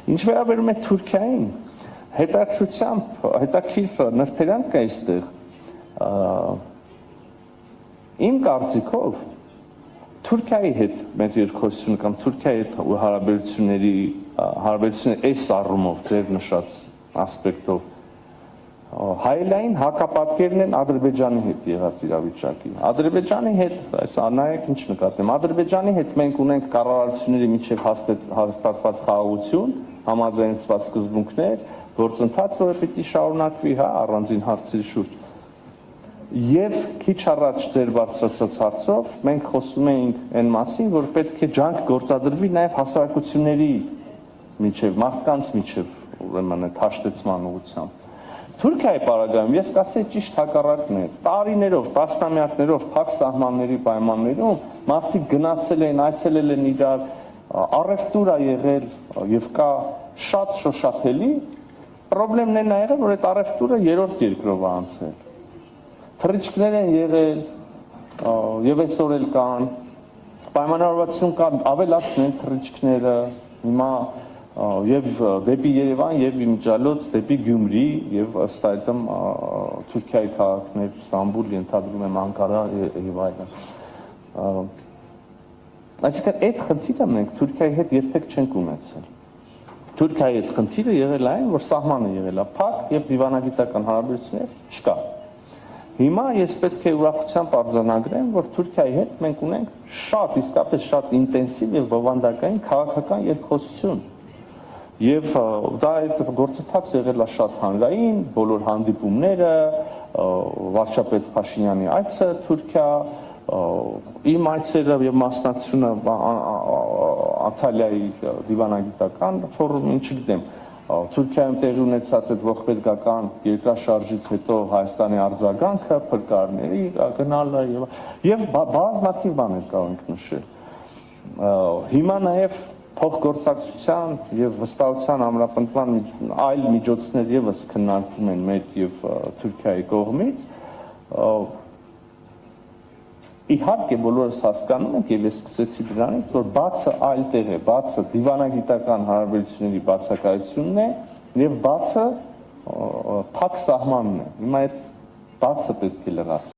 Ինչ վերաբերում է Թուրքիային, հետաքրքիր նրբերանգ կա այստեղ։ Իմ կարծիքով Թուրքիայի հետ մեր երկխոսությունը կամ Թուրքիայի հետ հարաբերությունների այս առումով ձեր նշած ասպեկտով հայելային հակապատկերն են Ադրբեջանի հետ եղած իրավիճակի։ Ադրբեջանի հետ, այս նայեք ինչ նկատեմ, Ադրբեջանի հետ մենք ունենք կառավարությունների միջև հաստատված խաղաղություն, համաձայնեցված սկզբունքներ, գործընթաց, որը պիտի շարունակվի, հա, առանձին հարցերի շուրջ։ Եվ քիչ առաջ ձեր բարձրացած հարցով մենք խոսում էինք այն մասին, որ պետք է ջանք գործադրվի նաև հասարակությունների միջև, մարդկանց միջև, ուրեմն այդ հաշտեցման ուղղությամբ։ Թուրքիայի պարագայում ես կասեի ճիշտ հակառակն է։ Տարիներով, տասնամյակներով փակ սահմանների պայմաններում մարդիկ գնացել են, այցելել են իրար, առևտուր է եղել եւ կա շատ շոշափելի։ Պրոբլեմն է եղել, որ այդ առևտուրը երրորդ երկրով է անցել։ Թռիչքներ են եղել եւ այսօր էլ կան, պայմանավորվածություն կա ավելացնել թռիչքները, հիմա եւ դեպի Երևան եւ իմիջիալոց դեպի Գյումրի եւ ըստ այդմ Թուրքիայի քաղաքներ, Ստամբուլ, ենթադրում եմ Անկարա եւ այլն։ Այսինքն այդ խնդիրը մենք Թուրքիայի հետ երբեք չենք ունեցել։ Թուրքիայի հետ խնդիրը եղել այն, որ սահմանը եղել է փակ եւ դիվանագիտական հարաբերություններ չկա։ Հիմա ես պետք է ուրախությամբ արձանագրեմ, որ Թուրքիայի հետ մենք ունենք շատ, իսկապես շատ ինտենսիվ եւ բովանդակային քաղաքական երկխոսություն։ Եվ դա այդ գործընթացը եղել է շատ հանրային, բոլոր հանդիպումները, վարչապետ Փաշինյանի այցը Թուրքիա, իմ այցերը եւ մասնակցությունը Անտալիայի դիվանագիտական ֆորումին, չգիտեմ, Թուրքիայում տեղի ունեցած այդ ողբերգական երկրաշարժից հետո Հայաստանի արձագանքը, փրկարների գնալը եւ բազմաթիվ բաներ կարող ենք նշել։ Հիմա նաեւ փոխգործակցության եւ վստահության ամրապնդման այլ միջոցներ եւս քննարկվում են մեր եւ Թուրքիայի կողմից։ Իհարկե բոլորս հասկանում ենք եւ ես սկսեցի դրանից, որ բացը այլ տեղ է, բացը դիվանագիտական հարաբերությունների բացակայությունն է եւ բացը փակ սահմանն է։ Հիմա այդ բացը պետք է լրացվի։